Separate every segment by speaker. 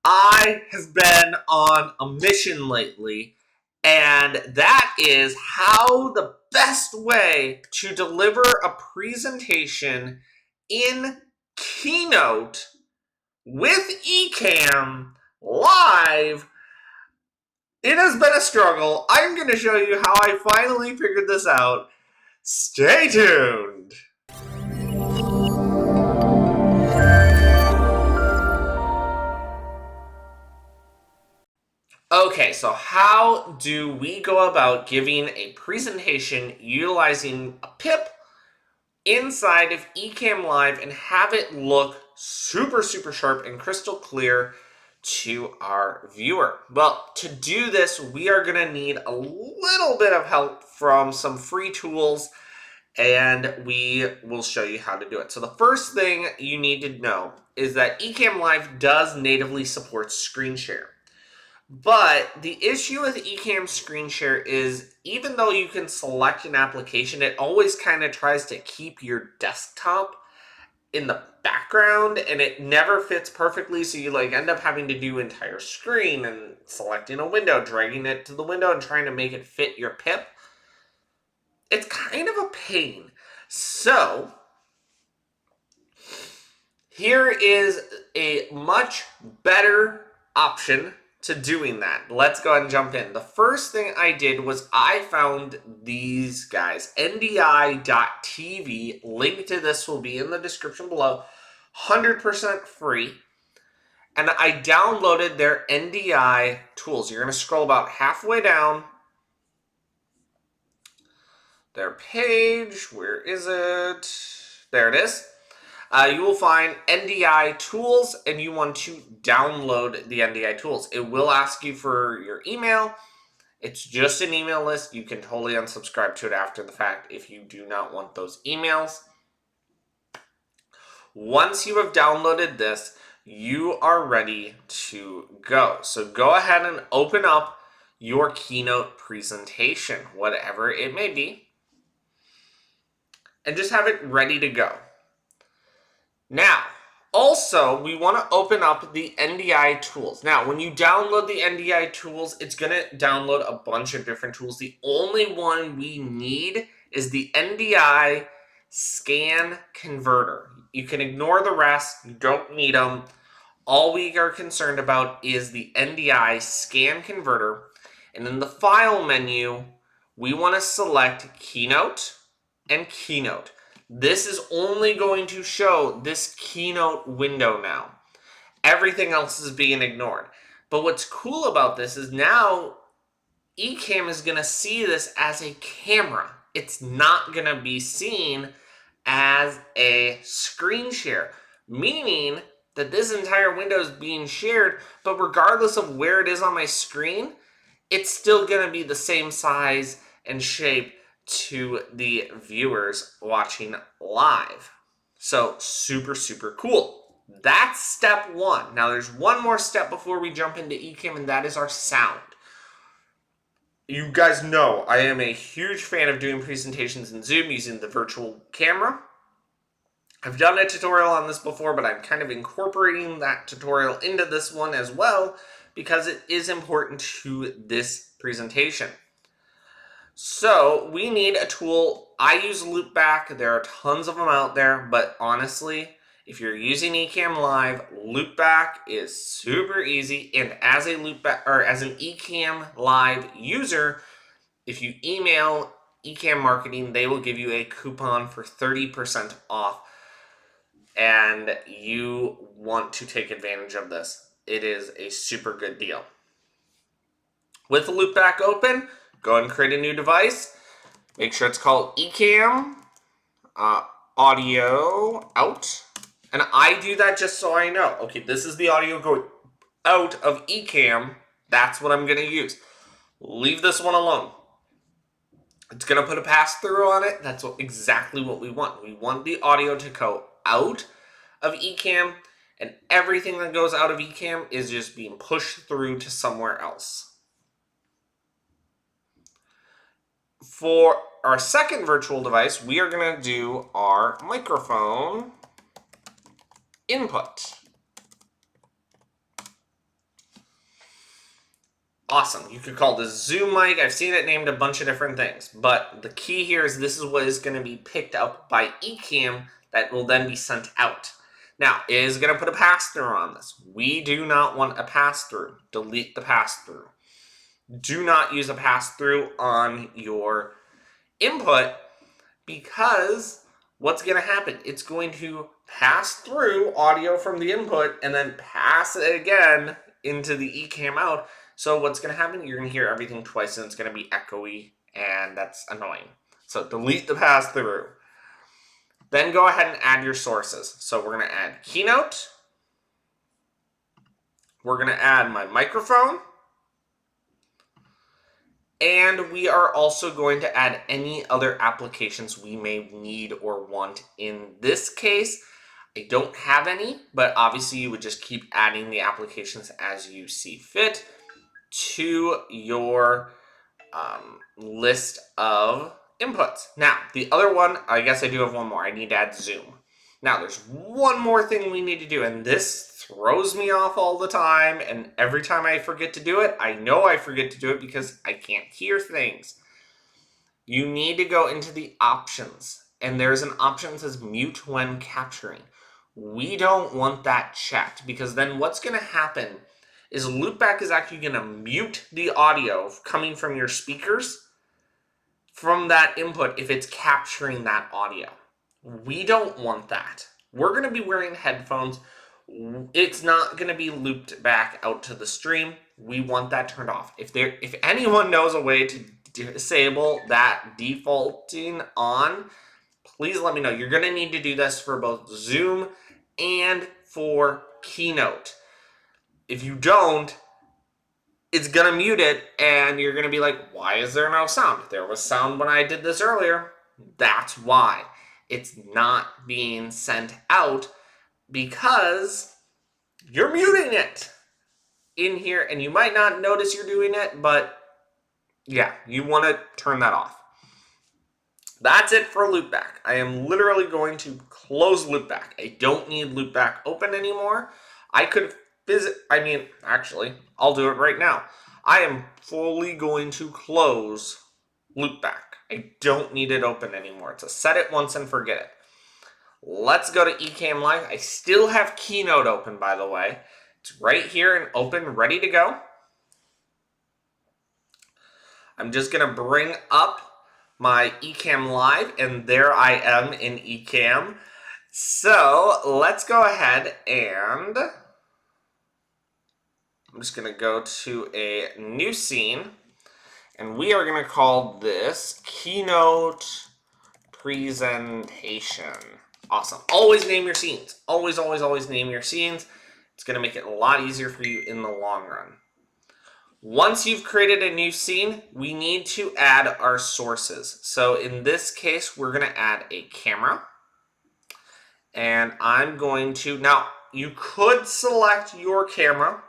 Speaker 1: I have been on a mission lately, and that is how the best way to deliver a presentation in Keynote with Ecamm live. It has been a struggle. I'm going to show you how I finally figured this out. Stay tuned. Okay, so how do we go about giving a presentation utilizing a Pip inside of Ecamm Live and have it look super sharp and crystal clear to our viewer? Well, to do this, we are going to need a little bit of help from some free tools, and we will show you how to do it. So the first thing you need to know is that Ecamm Live does natively support screen share. But the issue with Ecamm Screen Share is even though you can select an application, it always kind of tries to keep your desktop in the background and it never fits perfectly, so you end up having to do entire screen and selecting a window, dragging it to the window and trying to make it fit your Pip. It's kind of a pain. So here is a much better option to doing that. Let's go ahead and jump in. The first thing I did was I found these guys, Ndi.tv. Link to this will be in the description below. 100% free. And I downloaded their Ndi Tools. You're going to scroll about halfway down their page. Where is it? There it is. You will find Ndi Tools, and you want to download the Ndi Tools. It will ask you for your email. It's just an email list. You can totally unsubscribe to it after the fact if you do not want those emails. Once you have downloaded this, you are ready to go. So go ahead and open up your Keynote presentation, whatever it may be, and just have it ready to go. Now, also, we want to open up the Ndi Tools. Now, when you download the Ndi Tools, it's going to download a bunch of different tools. The only one we need is the Ndi Scan Converter. You can ignore the rest. You don't need them. All we are concerned about is the Ndi Scan Converter. And in the File menu, we want to select Keynote and Keynote. This is only going to show this Keynote window now. Everything else is being ignored. But what's cool about this is now Ecamm is going to see this as a camera. It's not going to be seen as a screen share, meaning that this entire window is being shared, but regardless of where it is on my screen, it's still going to be the same size and shape to the viewers watching live. So super cool. That's step one. Now there's one more step before we jump into Ecamm, and that is our sound. You guys know I am a huge fan of doing presentations in Zoom using the virtual camera. I've done a tutorial on this before, but I'm kind of incorporating that tutorial into this one as well because it is important to this presentation. So we need a tool. I use Loopback. There are tons of them out there, but honestly, if you're using Ecamm Live, Loopback is super easy. And as a Loopback or as an Ecamm Live user, if you email Ecamm Marketing, they will give you a coupon for 30% off. And you want to take advantage of this. It is a super good deal. With the Loopback open, go ahead and create a new device. Make sure it's called Ecamm Audio Out. And I do that just so I know. Okay, this is the audio going out of Ecamm. That's what I'm going to use. Leave this one alone. It's going to put a pass-through on it. That's exactly what we want. We want the audio to go out of Ecamm, and everything that goes out of Ecamm is just being pushed through to somewhere else. For our second virtual device, we are going to do our microphone input. Awesome. You could call this Zoom mic. I've seen it named a bunch of different things. But the key here is this is what is going to be picked up by Ecamm that will then be sent out. Now, it is going to put a pass-through on this. We do not want a pass-through. Delete the pass-through. Do not use a pass-through on your input because what's going to happen? It's going to pass through audio from the input and then pass it again into the Ecamm out. So what's going to happen? You're going to hear everything twice and it's going to be echoey and that's annoying. So delete the pass-through. Then go ahead and add your sources. So we're going to add Keynote. We're going to add my microphone. And we are also going to add any other applications we may need or want. In this case, I don't have any, but obviously you would just keep adding the applications as you see fit to your list of inputs. Now, the other one, I guess I do have one more. I need to add Zoom. Now, there's one more thing we need to do, and this throws me off all the time, and every time I forget to do it, I know I forget to do it because I can't hear things. You need to go into the options, and there's an option that says mute when capturing. We don't want that checked because then what's going to happen is Loopback is actually going to mute the audio coming from your speakers from that input if it's capturing that audio. We don't want that. We're going to be wearing headphones. It's not going to be looped back out to the stream. We want that turned off. If anyone knows a way to disable that defaulting on, please let me know. You're going to need to do this for both Zoom and for Keynote. If you don't, it's going to mute it, and you're going to be like, why is there no sound? There was sound when I did this earlier. That's why. It's not being sent out because you're muting it in here, and you might not notice you're doing it, but yeah, you want to turn that off. That's it for Loopback. I am literally going to close Loopback. I don't need Loopback open anymore. I could actually, I'll do it right now. I am fully going to close Loopback. I don't need it open anymore. It's a set it once and forget it. Let's go to Ecamm Live. I still have Keynote open, by the way. It's right here and open, ready to go. I'm just going to bring up my Ecamm Live, and there I am in Ecamm. So let's go ahead and I'm just going to go to a new scene, and we are going to call this Keynote Presentation. Awesome. Always name your scenes. Always, always, always name your scenes. It's going to make it a lot easier for you in the long run. Once you've created a new scene, we need to add our sources. So in this case, we're going to add a camera. And I'm going to, now you could select your camera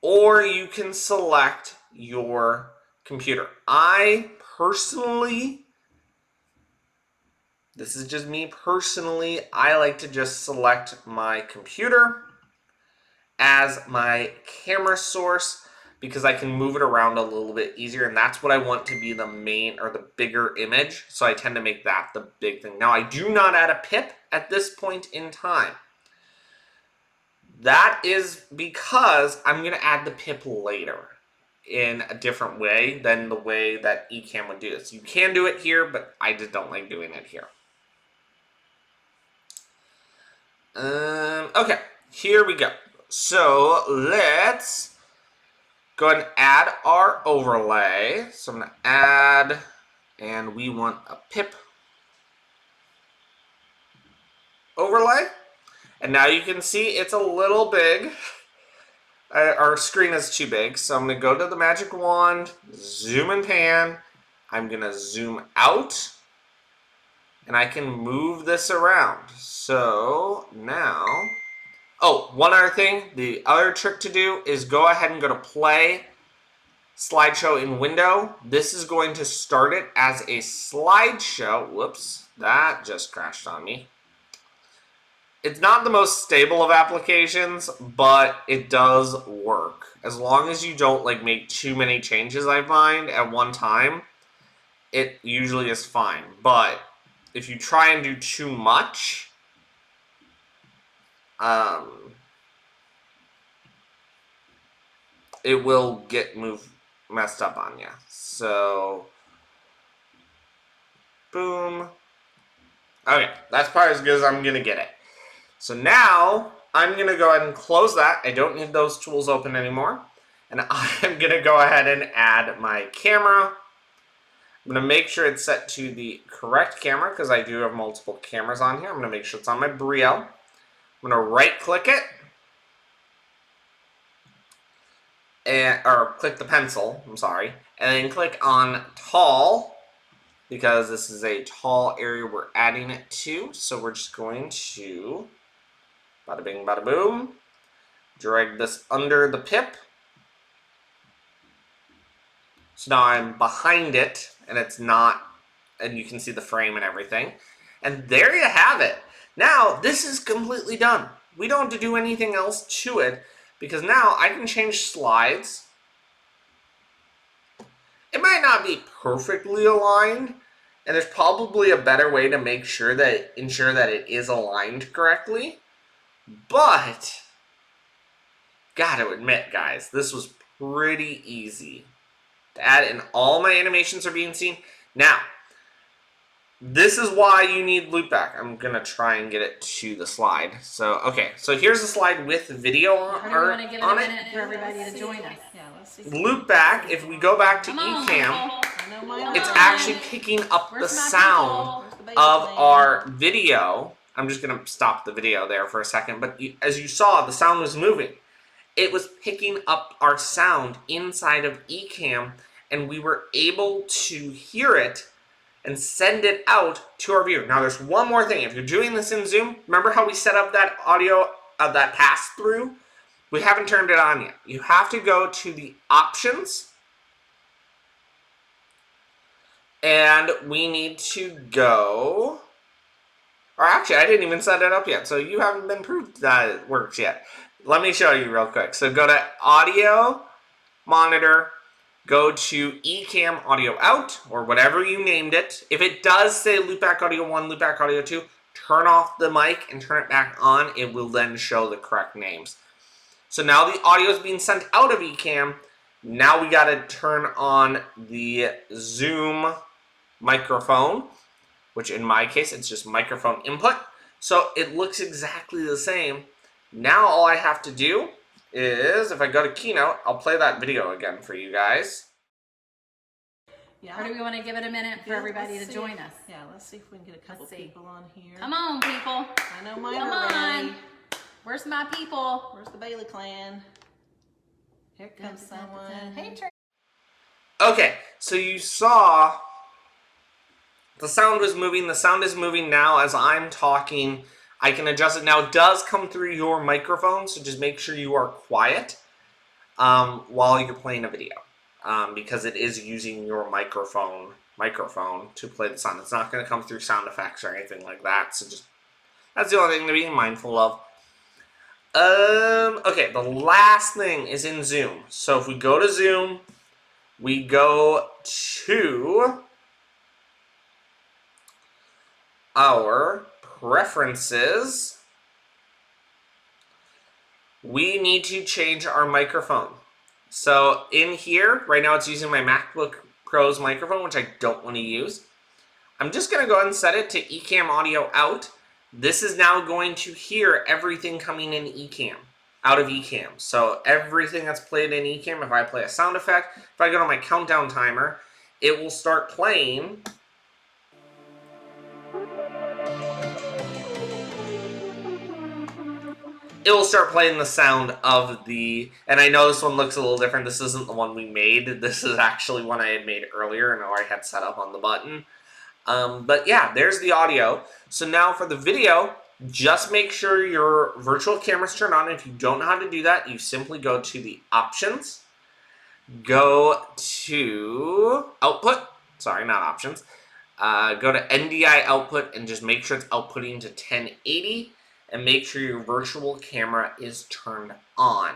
Speaker 1: or you can select your computer. I personally, this is just me personally, I like to just select my computer as my camera source because I can move it around a little bit easier, and that's what I want to be the main or the bigger image, so I tend to make that the big thing. Now, I do not add a pip at this point in time. That is because I'm going to add the pip later in a different way than the way that Ecamm would do this. You can do it here, but I just don't like doing it here. Okay, here we go. So let's go ahead and add our overlay. So I'm going to add, and we want a pip overlay. And now you can see it's a little big. Our screen is too big. So I'm going to go to the magic wand, zoom and pan. I'm going to zoom out. And I can move this around. So now, oh, one other thing. The other trick to do is go ahead and go to play slideshow in window. This is going to start it as a slideshow. Whoops, that just crashed on me. It's not the most stable of applications, but it does work. As long as you don't like make too many changes, I find, at one time, it usually is fine. But if you try and do too much, it will get messed up on you. So, boom. Okay, that's probably as good as I'm gonna get it. So now, I'm gonna go ahead and close that. I don't need those tools open anymore. And I'm gonna go ahead and add my camera. I'm gonna make sure it's set to the correct camera because I do have multiple cameras on here. I'm gonna make sure it's on my Brio. I'm gonna right click it. Or click the pencil, I'm sorry. And then click on tall, because this is a tall area we're adding it to. So we're just going to, bada bing, bada boom, drag this under the pip. So now I'm behind it, and it's not, and you can see the frame and everything. And there you have it. Now, this is completely done. We don't have to do anything else to it, because now I can change slides. It might not be perfectly aligned, and there's probably a better way to ensure that it is aligned correctly. But, gotta admit, guys, this was pretty easy to add, and all my animations are being seen. Now, this is why you need loopback. I'm gonna try and get it to the slide. So, okay, so here's the slide with video on it.
Speaker 2: Give it a minute for everybody to join us.
Speaker 3: Yeah, let's see.
Speaker 1: Loopback, if we go back to Ecamm, it's actually picking up the sound of our video. I'm just gonna stop the video there for a second, but as you saw, the sound was moving. It was picking up our sound inside of Ecamm, and we were able to hear it and send it out to our viewer. Now, there's one more thing. If you're doing this in Zoom, remember how we set up that audio, that pass-through? We haven't turned it on yet. You have to go to the options, and we need to go, or actually, I didn't even set it up yet, so you haven't been proved that it works yet. Let me show you real quick. So go to Audio, Monitor, go to Ecamm Audio Out, or whatever you named it. If it does say Loopback Audio 1, Loopback Audio 2, turn off the mic and turn it back on. It will then show the correct names. So now the audio is being sent out of Ecamm. Now we got to turn on the Zoom microphone, which in my case, it's just microphone input. So it looks exactly the same. Now all I have to do is, if I go to Keynote, I'll play that video again for you guys.
Speaker 2: Yeah. Or do we want to give it a minute for everybody to join us?
Speaker 3: Yeah, let's see if we can get a couple people on here.
Speaker 2: Come on, people.
Speaker 3: I know mine are ready.
Speaker 2: Where's my people?
Speaker 3: Where's the Bailey clan? Here comes someone. Hey, Trey.
Speaker 1: Okay, so you saw the sound was moving. The sound is moving now as I'm talking. I can adjust it. Now, it does come through your microphone, so just make sure you are quiet while you're playing a video, because it is using your microphone to play the sound. It's not going to come through sound effects or anything like that, so just that's the only thing to be mindful of. Okay, the last thing is in Zoom. So if we go to Zoom, we go to our preferences. We need to change our microphone. So in here, right now it's using my MacBook Pro's microphone, which I don't want to use. I'm just going to go ahead and set it to Ecamm Audio Out. This is now going to hear everything coming in Ecamm, out of Ecamm. So everything that's played in Ecamm, if I play a sound effect, if I go to my countdown timer, it will start playing. It will start playing the sound of the, and I know this one looks a little different. This isn't the one we made. This is actually one I had made earlier and already had set up on the button. But yeah, there's the audio. So now for the video, just make sure your virtual camera's turned on. If you don't know how to do that, you simply go to the options, go to output, sorry, not options, go to NDI output and just make sure it's outputting to 1080. and make sure your virtual camera is turned on.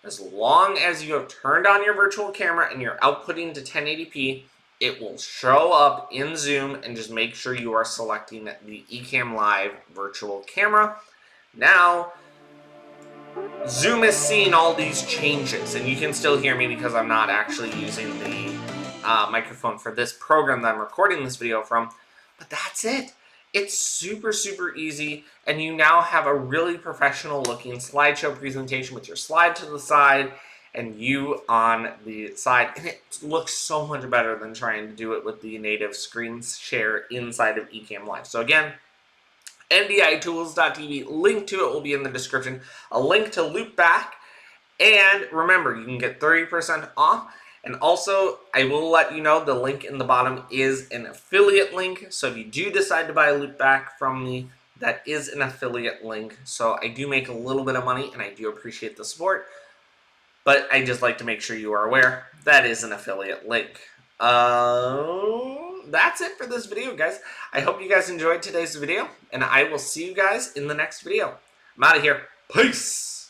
Speaker 1: As long as you have turned on your virtual camera and you're outputting to 1080p, it will show up in Zoom, and just make sure you are selecting the Ecamm Live virtual camera. Now, Zoom is seeing all these changes, and you can still hear me because I'm not actually using the microphone for this program that I'm recording this video from, but that's it. It's super, super easy, and you now have a really professional looking slideshow presentation with your slide to the side and you on the side, and it looks so much better than trying to do it with the native screen share inside of Ecamm Live. So again, nditools.tv, link to it will be in the description, a link to Loopback, and remember, you can get 30% off. And also, I will let you know the link in the bottom is an affiliate link. So if you do decide to buy a Loopback from me, that is an affiliate link. So I do make a little bit of money, and I do appreciate the support. But I just like to make sure you are aware that is an affiliate link. That's it for this video, guys. I hope you guys enjoyed today's video, and I will see you guys in the next video. I'm out of here. Peace!